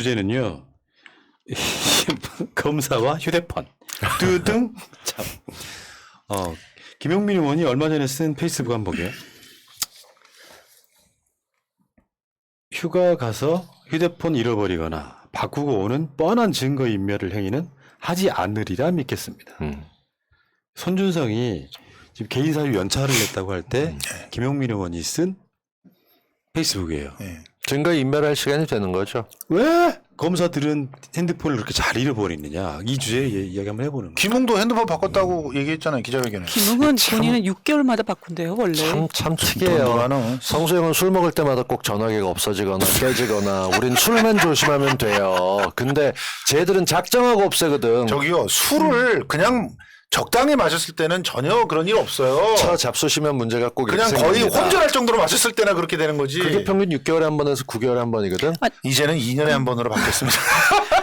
주제는요. 검사와 휴대폰 등 참. 김용민 의원이 얼마 전에 쓴 페이스북 한번 보게요. 휴가 가서 휴대폰 잃어버리거나 바꾸고 오는 뻔한 증거인멸을 행위는 하지 않으리라 믿겠습니다. 손준성이 지금 개인사유 연차를 냈다고 할 때 김용민 의원이 쓴 페이스북이에요. 네. 증거 인멸할 시간이 되는 거죠. 왜 검사들은 핸드폰을 그렇게 잘 잃어버리느냐. 이 주제에 이야기 한번 해보는 거예요. 김웅도 핸드폰 바꿨다고 얘기했잖아요. 기자회견에. 김웅은 본인은 6개월마다 바꾼대요 원래. 참 돈 특이해요. 많아. 성수형은 술 먹을 때마다 꼭 전화기가 없어지거나 깨지거나 우린 술만 조심하면 돼요. 근데 쟤들은 작정하고 없애거든. 저기요, 술을 그냥 적당히 마셨을 때는 전혀 그런 일 없어요. 차 잡수시면 문제가 꼭 이렇게 그냥 거의 생깁니다. 혼절할 정도로 마셨을 때나 그렇게 되는 거지. 그게 평균 6개월에 한 번에서 9개월에 한 번이거든. 이제는 2년에 한 번으로 바뀌었습니다.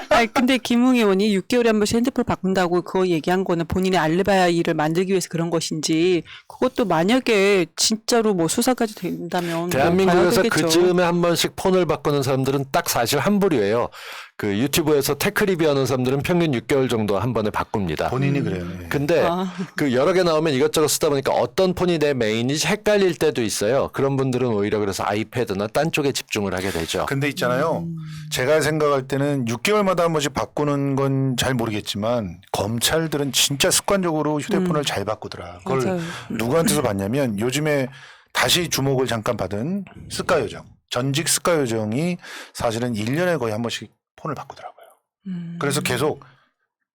아니, 근데 김웅 의원이 6개월에 한 번씩 핸드폰 바꾼다고 그거 얘기한 거는 본인의 알리바이를 만들기 위해서 그런 것인지 그것도 만약에 진짜로 뭐 수사까지 된다면 대한민국에서 뭐 봐야 되겠죠. 그쯤에 한 번씩 폰을 바꾸는 사람들은 딱 사실 한 부류예요. 그 유튜브에서 테크 리뷰하는 사람들은 평균 6개월 정도 한 번에 바꿉니다. 본인이 그래요. 예. 근데 그 여러 개 나오면 이것저것 쓰다 보니까 어떤 폰이 내 메인인지 헷갈릴 때도 있어요. 그런 분들은 오히려 그래서 아이패드나 딴 쪽에 집중을 하게 되죠. 근데 있잖아요. 제가 생각할 때는 6개월마다 한 번씩 바꾸는 건 잘 모르겠지만 검찰들은 진짜 습관적으로 휴대폰을 잘 바꾸더라. 그걸 맞아요. 누구한테서 봤냐면 요즘에 다시 주목을 잠깐 받은 스카요정, 전직 스카요정이 사실은 1년에 거의 한 번씩 폰을 바꾸더라고요. 그래서 계속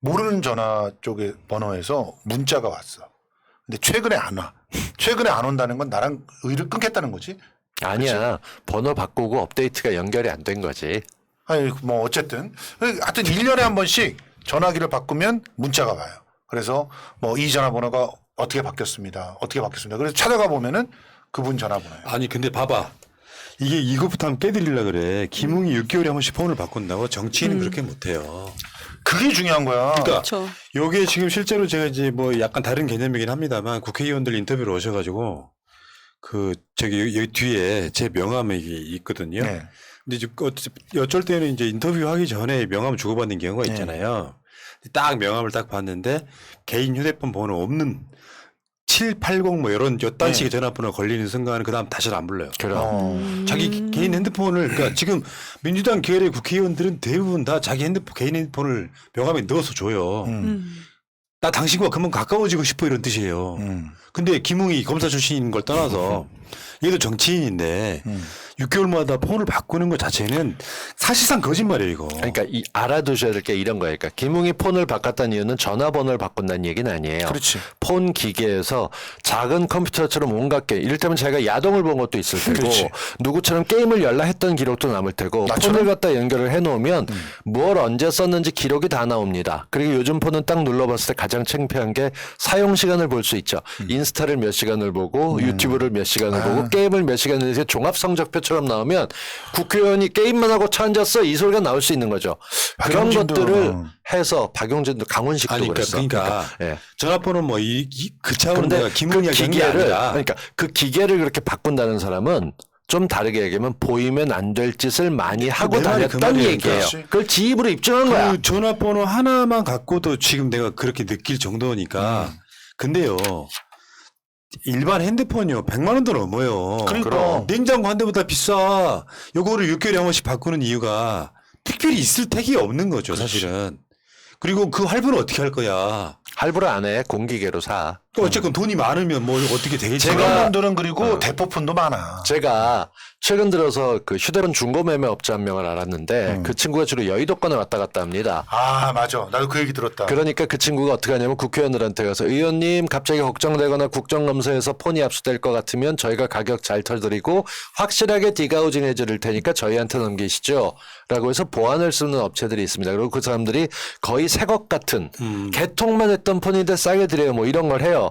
모르는 전화 쪽의 번호에서 문자가 왔어. 근데 최근에 안 와. 최근에 안 온다는 건 나랑 의를 끊겠다는 거지. 아니야. 번호 바꾸고 업데이트가 연결이 안 된 거지. 아니 뭐 어쨌든 하여튼 1년에 한 번씩 전화기를 바꾸면 문자가 와요. 그래서 뭐 이 전화번호가 어떻게 바뀌었습니다. 어떻게 바뀌었습니다. 그래서 찾아가 보면은 그분 전화번호예요. 아니 근데 봐봐. 이게 이것부터 한번 깨드리려고 그래. 김웅이 6개월에 한 번씩 폰을 바꾼다고 정치인은 그렇게 못해요. 그게 중요한 거야. 그러니까 그렇죠. 요게 지금 실제로 제가 이제 뭐 약간 다른 개념이긴 합니다만 국회의원들 인터뷰를 오셔가지고 그 저기 여기 뒤에 제 명함이 있거든요. 네. 근데 이제 어쩔 때는 이제 인터뷰하기 전에 명함 주고받는 경우가 있잖아요. 딱 명함을 딱 봤는데 개인 휴대폰 번호 없는 780 뭐 이런 요딴 식의 전화번호 걸리는 순간 그다음 다시 안 불러요. 그럼. 자기 개인 핸드폰을 그러니까 지금 민주당 계열의 국회의원들은 대부분 다 자기 핸드폰 개인 핸드폰을 명함에 넣어서 줘요. 나 당신과 그만 가까워지고 싶어 이런 뜻이에요. 근데 김웅이 검사 출신인 걸 떠나서 얘도 정치인인데 6개월마다 폰을 바꾸는 것 자체는 사실상 거짓말이에요, 이거. 그러니까 알아두셔야 될 게 이런 거예요. 그러니까 김웅이 폰을 바꿨다는 이유는 전화번호를 바꾼다는 얘기는 아니에요. 그렇지. 폰 기계에서 작은 컴퓨터처럼 온갖 게 이를테면 자기가 야동을 본 것도 있을 테고 그렇지. 누구처럼 게임을 열라 했던 기록도 남을 테고 나처럼? 폰을 갖다 연결을 해놓으면 뭘 언제 썼는지 기록이 다 나옵니다. 그리고 요즘 폰은 딱 눌러봤을 때 가장 창피한 게 사용 시간을 볼 수 있죠. 인스타를 몇 시간을 보고 유튜브를 몇 시간을 보고 게임을 몇 시간을 해서 종합 성적표처럼 나오면 국회의원이 게임만 하고 차 앉았어 이 소리가 나올 수 있는 거죠. 그런 박용진도, 것들을 해서 박용진도 강훈식도 아니, 그랬어. 그러니까 예. 전화번호 뭐 그 차원 그런데 내가 김웅이 그 얘기한 게 기계를 아니라 그러니까 그 기계를 그렇게 바꾼다는 사람은 좀 다르게 얘기하면 보이면 안 될 짓을 많이 하고 내 말이 그 다녔던 말이에요. 얘기예요. 그렇지. 그걸 지 입으로 입증한 거야. 그 전화번호 하나만 갖고도 지금 내가 그렇게 느낄 정도니까. 근데요. 일반 핸드폰이요. 100만 원도 넘어요. 그러니까. 냉장고 한 대보다 비싸. 요거를 6개월에 한 번씩 바꾸는 이유가 특별히 있을 택이 없는 거죠, 사실은. 그리고 그 할부는 어떻게 할 거야? 할부를 안 해. 공기계로 사. 어쨌건 돈이 많으면 뭐 어떻게 되겠지. 그런 분들은 그리고 대포폰도 많아. 제가 최근 들어서 그 휴대폰 중고 매매 업자 한 명을 알았는데 그 친구가 주로 여의도권에 왔다 갔다 합니다. 아 맞아. 나도 그 얘기 들었다. 그러니까 그 친구가 어떻게 하냐면 국회의원들한테 가서 의원님 갑자기 걱정되거나 국정감사에서 폰이 압수될 것 같으면 저희가 가격 잘 털드리고 확실하게 디가우징 해드릴 테니까 저희한테 넘기시죠. 라고 해서 보안을 쓰는 업체들이 있습니다. 그리고 그 사람들이 거의 새 것 같은 개통만 했던 폰인데 싸게 드려요. 뭐 이런 걸 해요.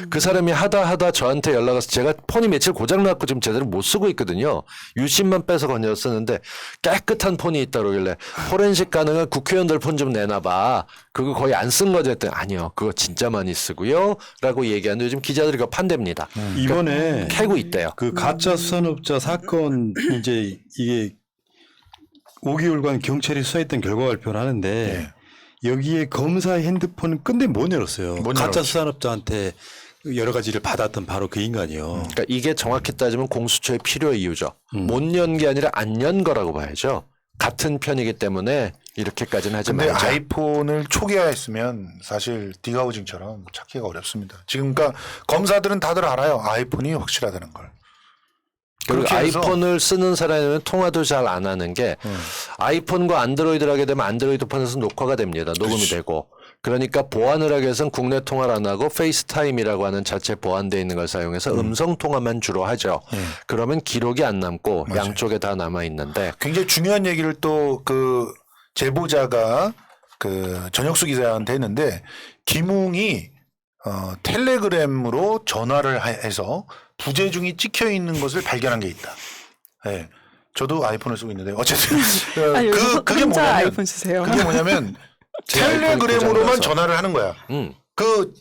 그 사람이 하다 저한테 연락 와서 제가 폰이 며칠 고장났고 지금 제대로 못 쓰고 있거든요. 유심만 빼서 건져 쓰는데 깨끗한 폰이 있다 그러길래 포렌식 가능한 국회의원들 폰 좀 내놔봐. 그거 거의 안 쓴 거죠 했더니 아니요. 그거 진짜 많이 쓰고요. 라고 얘기하는데 요즘 기자들이 그거 판답니다. 이번에 캐고 있대요. 그 가짜 수산업자 사건 이제 이게 5개월간 경찰이 수사했던 결과 발표를 하는데 네. 여기에 검사의 핸드폰은 끝내 못 열었어요. 못 가짜 열었죠. 수산업자한테 여러 가지를 받았던 바로 그 인간이요. 그러니까 이게 정확히 따지면 공수처의 필요 이유죠. 못 연 게 아니라 안 연 거라고 봐야죠. 같은 편이기 때문에 이렇게까지는 하지 근데 말자. 아이폰을 초기화했으면 사실 디가우징처럼 찾기가 어렵습니다. 지금 그러니까 검사들은 다들 알아요. 아이폰이 확실하다는 걸. 그리고 그렇게 해서 아이폰을 쓰는 사람은 통화도 잘 안 하는 게 아이폰과 안드로이드를 하게 되면 안드로이드 폰에서 녹화가 됩니다. 녹음이 그렇지. 되고. 그러니까 보안을 하기 위해서는 국내 통화를 안 하고 페이스타임이라고 하는 자체 보안되어 있는 걸 사용해서 음성 통화만 주로 하죠. 그러면 기록이 안 남고 맞아요. 양쪽에 다 남아 있는데 굉장히 중요한 얘기를 또 그 제보자가 그 전혁수 기자한테 했는데 김웅이 텔레그램으로 전화를 해서 부재중이 찍혀 있는 것을 발견한 게 있다. 예. 저도 아이폰을 쓰고 있는데 어쨌든 아, 요즘 그게 혼자 뭐냐면 아이폰 쓰세요. 그게 뭐냐면 제 아이폰이 텔레그램으로만 고장나서. 전화를 하는 거야. 그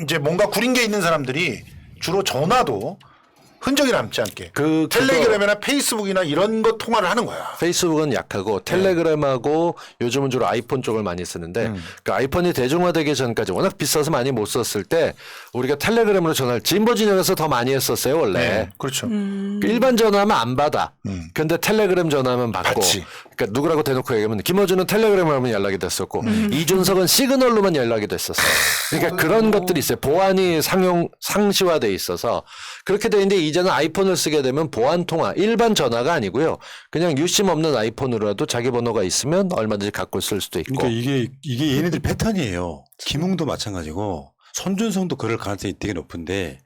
이제 뭔가 구린 게 있는 사람들이 주로 전화도 흔적이 남지 않게 그거- 텔레그램이나 페이스북이나 이런 거 통화를 하는 거야. 페이스북은 약하고 텔레그램하고 요즘은 주로 아이폰 쪽을 많이 쓰는데 그 아이폰이 대중화되기 전까지 워낙 비싸서 많이 못 썼을 때 우리가 텔레그램으로 전화를 진보진영에서 더 많이 했었어요 원래. 네, 그렇죠. 일반 전화하면 안 받아. 근데 텔레그램 전화하면 받고. 받지. 그러니까 누구라고 대놓고 얘기하면 김어준은 텔레그램으로 하면 연락이 됐었고 이준석은 시그널로만 연락이 됐었어. 그러니까 그런 것들이 있어요. 보안이 상시화돼 있어서 그렇게 돼 있는데 이제는 아이폰을 쓰게 되면 보안 통화 일반 전화가 아니고요. 그냥 유심 없는 아이폰으로라도 자기 번호가 있으면 얼마든지 갖고 쓸 수도 있고. 그러니까 이게 얘네들 패턴이에요. 김웅도 마찬가지고 손준성도 그럴 가능성이 되게 높은데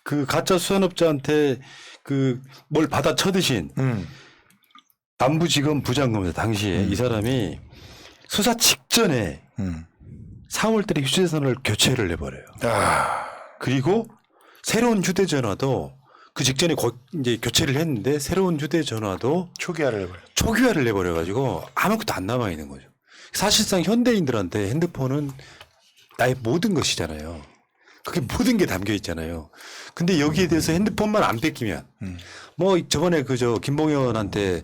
그 가짜 수산업자한테 그 뭘 받아 쳐드신 남부지검 부장검사 당시에 이 사람이 수사 직전에 4월달에 휴대전화를 교체를 해버려요. 그리고 새로운 휴대전화도 그 직전에 이제 교체를 했는데 새로운 휴대전화도 초기화를 해버려. 초기화를 내버려가지고 아무것도 안 남아 있는 거죠. 사실상 현대인들한테 핸드폰은 나의 모든 것이잖아요. 그게 모든 게 담겨 있잖아요. 근데 여기에 대해서 핸드폰만 안 뺏기면 뭐 저번에 그저 김봉현한테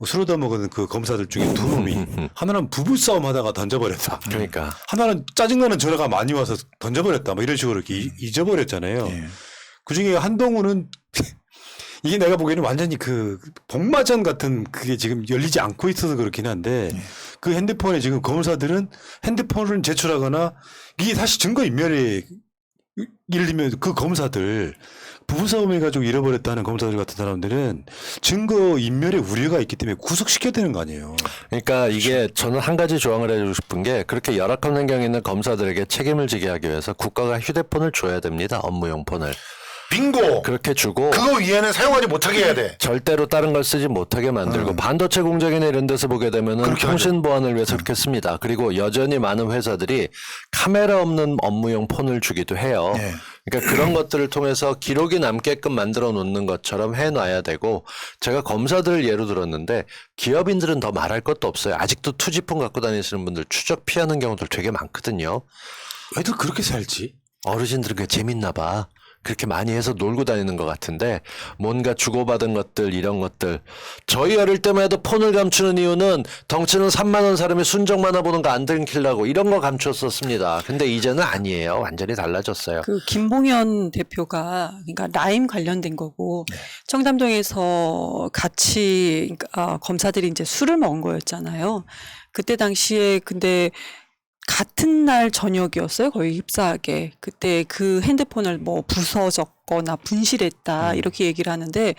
술 얻어먹은 그 검사들 중에 두 놈이 하나는 부부싸움 하다가 던져버렸다. 그러니까. 하나는 짜증나는 전화가 많이 와서 던져버렸다. 뭐 이런 식으로 이렇게 잊어버렸잖아요. 그 중에 한동훈은 이게 내가 보기에는 완전히 그 복마전 같은 그게 지금 열리지 않고 있어서 그렇긴 한데 그 핸드폰에 지금 검사들은 핸드폰을 제출하거나 이게 사실 증거인멸에 예를 들면 그 검사들 부부싸움 해가지고 잃어버렸다는 검사들 같은 사람들은 증거인멸의 우려가 있기 때문에 구속시켜야 되는 거 아니에요. 그러니까 이게 저는 한 가지 조항을 해주고 싶은 게 그렇게 열악한 환경에 있는 검사들에게 책임을 지게 하기 위해서 국가가 휴대폰을 줘야 됩니다. 업무용 폰을. 빙고. 그렇게 주고 그거 위에는 사용하지 못하게 해야 돼. 절대로 다른 걸 쓰지 못하게 만들고 반도체 공장이나 이런 데서 보게 되면은 그렇게 통신 보안을 위해서 그렇게 씁니다. 그리고 여전히 많은 회사들이 카메라 없는 업무용 폰을 주기도 해요. 네. 그러니까 그런 것들을 통해서 기록이 남게끔 만들어 놓는 것처럼 해놔야 되고 제가 검사들을 예로 들었는데 기업인들은 더 말할 것도 없어요. 아직도 투지폰 갖고 다니시는 분들 추적 피하는 경우들 되게 많거든요. 왜들 그렇게 살지? 어르신들은 그게 재밌나 봐. 그렇게 많이 해서 놀고 다니는 것 같은데 뭔가 주고받은 것들 이런 것들 저희 어릴 때만 해도 폰을 감추는 이유는 덩치는 3만 원 사람이 순정 만화 보는 거 안 들키려고 이런 거 감췄었습니다. 근데 이제는 아니에요. 완전히 달라졌어요. 그 김봉현 대표가 그러니까 라임 관련된 거고 청담동에서 같이 검사들이 이제 술을 먹은 거였잖아요. 그때 당시에 근데 같은 날 저녁이었어요. 거의 휩싸하게. 그때 그 핸드폰을 뭐 부서졌거나 분실했다 이렇게 얘기를 하는데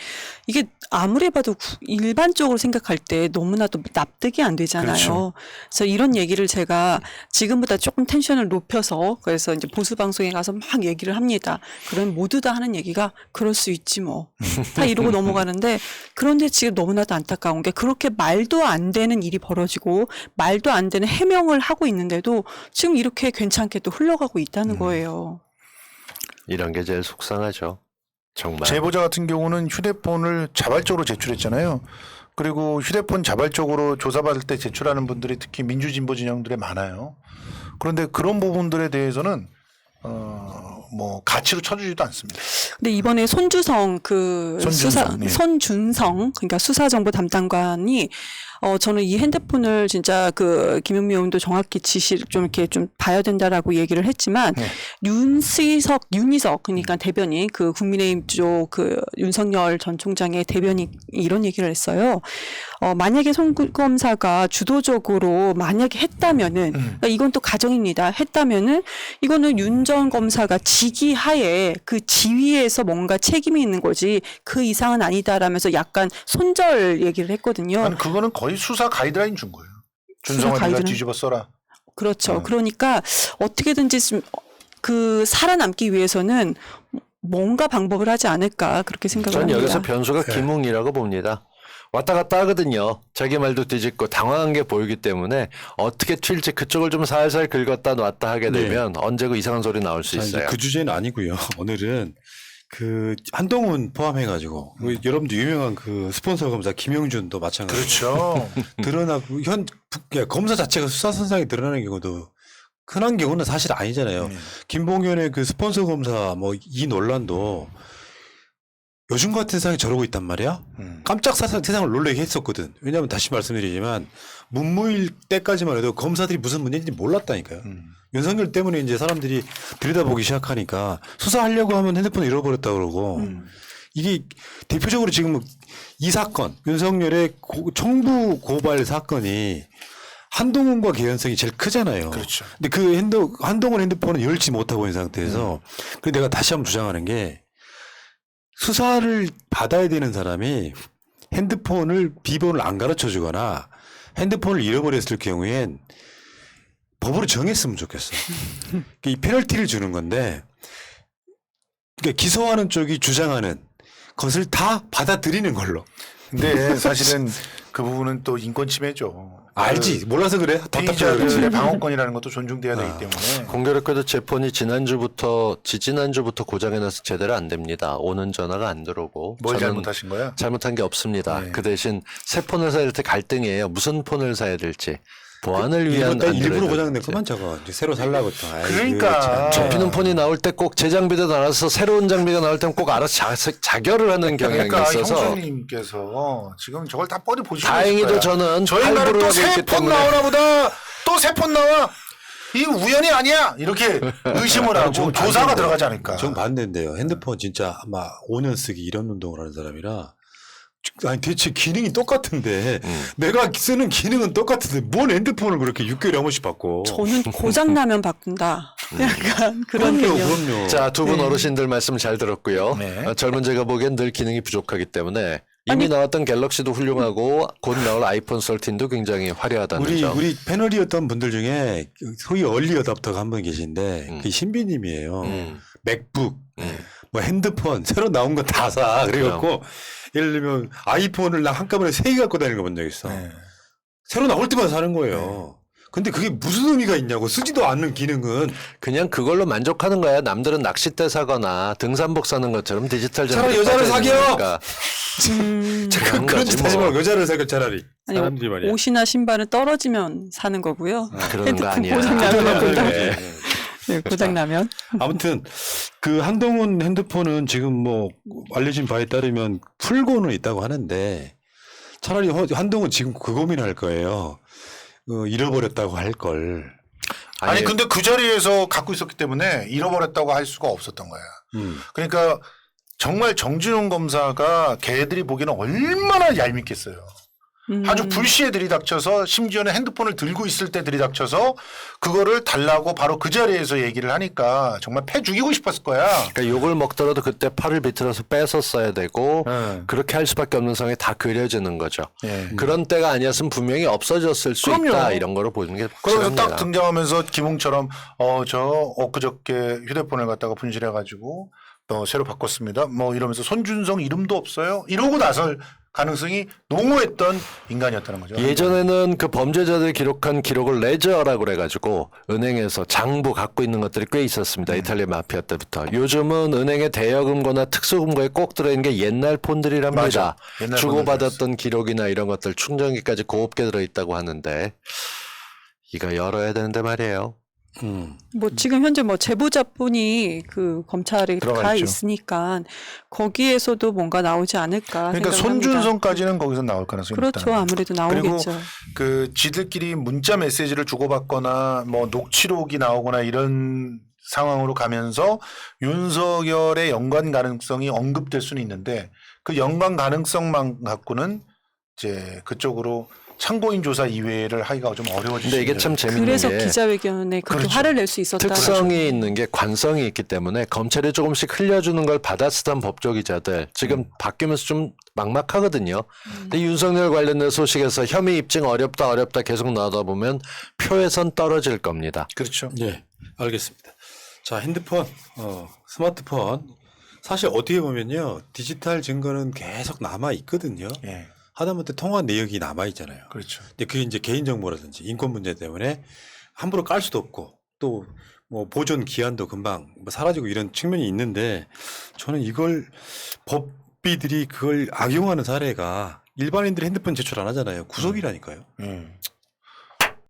이게 아무리 봐도 일반적으로 생각할 때 너무나도 납득이 안 되잖아요. 그렇죠. 그래서 이런 얘기를 제가 지금보다 조금 텐션을 높여서 그래서 이제 보수 방송에 가서 막 얘기를 합니다. 그럼 모두 다 하는 얘기가 그럴 수 있지 뭐. 다 이러고 넘어가는데 그런데 지금 너무나도 안타까운 게 그렇게 말도 안 되는 일이 벌어지고 말도 안 되는 해명을 하고 있는데도 지금 이렇게 괜찮게 또 흘러가고 있다는 거예요. 이런 게 제일 속상하죠. 정말. 제보자 같은 경우는 휴대폰을 자발적으로 제출했잖아요. 그리고 휴대폰 자발적으로 조사받을 때 제출하는 분들이 특히 민주진보 진영들에 많아요. 그런데 그런 부분들에 대해서는 뭐 가치로 쳐주지도 않습니다. 근데 이번에 손준성 손준성, 예. 손준성 그러니까 수사정보 담당관이 저는 이 핸드폰을 진짜 그 김용미 의원도 정확히 지시를 좀 이렇게 좀 봐야 된다라고 얘기를 했지만 윤희석 그러니까 대변인 그 국민의힘 쪽 그 윤석열 전 총장의 대변인 이런 얘기를 했어요. 만약에 송 검사가 주도적으로 만약에 했다면은 그러니까 이건 또 가정입니다. 했다면은 이거는 윤 전 검사가 직위하에 그 지위에서 뭔가 책임이 있는 거지 그 이상은 아니다라면서 약간 손절 얘기를 했거든요. 아니 그거는 거의 수사 가이드라인 준 거예요. 수사 준성아 네가 가이드라인? 뒤집어 써라. 그렇죠. 그러니까 어떻게든지 좀 그 살아남기 위해서는 뭔가 방법을 하지 않을까 그렇게 생각을 전 합니다. 여기서 변수가 김웅이라고 봅니다. 왔다 갔다 하거든요. 자기 말도 뒤집고 당황한 게 보이기 때문에 어떻게 튈지 그쪽을 좀 살살 긁었다 놨다 하게 되면 언제고 이상한 소리 나올 수 자, 이제 있어요. 그 주제는 아니고요. 오늘은 그 한동훈 포함해가지고 여러분도 유명한 그 스폰서 검사 김영준도 마찬가지로 그렇죠. 드러나고 검사 자체가 수사선상에 드러나는 경우도 흔한 경우는 사실 아니잖아요. 김봉현의 그 스폰서 검사 뭐 이 논란도 요즘 같은 세상에 저러고 있단 말이야. 깜짝 세상을 놀라게 했었거든. 왜냐하면 다시 말씀드리지만 문무일 때까지만 해도 검사들이 무슨 문제인지 몰랐다니까요. 윤석열 때문에 이제 사람들이 들여다보기 시작하니까 수사하려고 하면 핸드폰을 잃어버렸다 그러고 이게 대표적으로 지금 이 사건 윤석열의 청부 고발 사건이 한동훈과 개연성이 제일 크잖아요. 그렇죠. 근데 그 한동훈 핸드폰은 열지 못하고 있는 상태에서 그래서 내가 다시 한번 주장하는 게 수사를 받아야 되는 사람이 핸드폰을 비번을 안 가르쳐 주거나 핸드폰을 잃어버렸을 경우엔 법으로 정했으면 좋겠어. 이 페널티를 주는 건데 그러니까 기소하는 쪽이 주장하는 것을 다 받아들이는 걸로. 근데 사실은 그 부분은 또 인권 침해죠. 알지. 몰라서 그래. 피의자들의 방어권이라는 것도 존중돼야 되기 때문에. 공교롭게도 제 폰이 지지난주부터 고장해놔서 제대로 안 됩니다. 오는 전화가 안 들어오고. 뭘 저는 잘못하신 거야? 잘못한 게 없습니다. 네. 그 대신 새 폰을 사야 될 때 갈등이에요. 무슨 폰을 사야 될지. 보안을 위한 일부러 안드로이드. 고장냈구만 저거. 이제 새로 살라고 또. 그러니까. 접히는 폰이 나올 때 꼭 제 장비도 나와서 새로운 장비가 나올 때는 꼭 알아서 자결을 하는 경향이 그러니까 있어서 형수님께서 지금 저걸 다 뻔히 보시고 다행히도 있을 거야. 저는 저희 나라 할부를 또 하고 새 있기 폰 때문에 나오나 보다. 또 새 폰 나와. 이 우연이 아니야. 이렇게 의심을 하고 전 조사가 반대인데. 들어가지 않을까. 전 반대인데요. 핸드폰 진짜 아마 5년 쓰기 이런 운동을 하는 사람이라 아니 대체 기능이 똑같은데 내가 쓰는 기능은 똑같은데 뭔 핸드폰을 그렇게 6개월에 한 번씩 바꿔. 저는 고장 나면 바꾼다. 약간 그런 그럼요, 개념. 그럼요. 자, 두 분 네. 어르신들 말씀 잘 들었고요. 네. 젊은 제가 보기엔 늘 기능이 부족하기 때문에 이미 나왔던 갤럭시도 훌륭하고 곧 나올 아이폰 13도 굉장히 화려하다는 점. 우리 패널이었던 분들 중에 소위 얼리 어답터가 한 분 계신데 그 신비님이에요. 맥북, 뭐 핸드폰 새로 나온 거 다 사. 그래갖고 예를 들면 아이폰을 나 한꺼번에 3개 갖고 다니는 거 본 적 있어. 네. 새로 나올 때마다 사는 거예요. 근데 그게 무슨 의미가 있냐고. 쓰지도 않는 기능은. 그냥 그걸로 만족하는 거야. 남들은 낚싯대 사거나 등산복 사는 것처럼 디지털 차라리 장비를 여자를 빠져 사겨! 있으니까. 그런 거지 짓 하지 뭐. 말고 여자를 사겨 차라리. 아니, 사람들이 말이야. 옷이나 신발은 떨어지면 사는 거고요. 그러는 거 아니야. 고장 나면 고장. 네. 네, 고장 나면. 아무튼 그 한동훈 핸드폰은 지금 뭐 알려진 바에 따르면 풀고는 있다고 하는데 차라리 한동훈 지금 그 고민할 거예요. 잃어버렸다고 할 걸. 아니 근데 그 자리에서 갖고 있었기 때문에 잃어버렸다고 할 수가 없었던 거야. 그러니까 정말 정진웅 검사가 걔들이 보기에는 얼마나 얄밉겠어요. 아주 불시에 들이닥쳐서 심지어는 핸드폰을 들고 있을 때 들이닥쳐서 그거를 달라고 바로 그 자리에서 얘기를 하니까 정말 패 죽이고 싶었을 거야. 그러니까 욕을 먹더라도 그때 팔을 비틀어서 뺏었어야 되고 그렇게 할 수밖에 없는 상황이 다 그려지는 거죠. 그런 때가 아니었으면 분명히 없어졌을 수 그럼요. 있다 이런 거로 보는 게 그래서 확실합니다. 딱 등장하면서 김웅처럼 엊그저께 휴대폰을 갖다가 분실해가지고 또 새로 바꿨습니다. 뭐 이러면서 손준성 이름도 없어요. 이러고 나설 가능성이 농후했던 인간이었다는 거죠. 예전에는 그 범죄자들이 기록한 기록을 레저라고 그래가지고 은행에서 장부 갖고 있는 것들이 꽤 있었습니다. 이탈리아 마피아 때부터. 요즘은 은행에 대여금고나 특수금고에 꼭 들어있는 게 옛날 폰들이랍니다. 맞아. 옛날 주고받았던 기록이나 이런 것들 충전기까지 곱게 들어있다고 하는데 이거 열어야 되는데 말이에요. 뭐 지금 현재 뭐 제보자분이 그 검찰에 들어가 가 있죠. 있으니까 거기에서도 뭔가 나오지 않을까 그러니까 생각을 합니다. 손준성까지는 거기서 나올 가능성이 그렇죠. 있다는 거죠. 아무래도 그리고 나오겠죠. 그 지들끼리 문자 메시지를 주고받거나 뭐 녹취록이 나오거나 이런 상황으로 가면서 윤석열의 연관 가능성이 언급될 수는 있는데 그 연관 가능성만 갖고는 이제 그쪽으로 참고인 조사 이외를 하기가 좀 어려워질 수 근데 이게 있는. 참 재밌는 그래서 게 기자회견에 그렇게 그렇죠. 화를 낼 수 있었다. 특성이 있는 게 관성이 있기 때문에 검찰이 조금씩 흘려주는 걸 받아쓰던 법조기자들 지금 바뀌면서 좀 막막하거든요. 근데 윤석열 관련된 소식에서 혐의 입증 어렵다 계속 나오다 보면 표에선 떨어질 겁니다. 그렇죠. 네, 알겠습니다. 자, 핸드폰, 스마트폰. 사실 어떻게 보면요, 디지털 증거는 계속 남아 있거든요. 예. 하다못해 통화 내역이 남아 있잖아요. 그렇죠. 근데 그게 이제 개인정보라든지 인권 문제 때문에 함부로 깔 수도 없고 또 뭐 보존 기한도 금방 뭐 사라지고 이런 측면이 있는데 저는 이걸 법비들이 그걸 악용하는 사례가 일반인들이 핸드폰 제출 안 하잖아요. 구속이라니까요.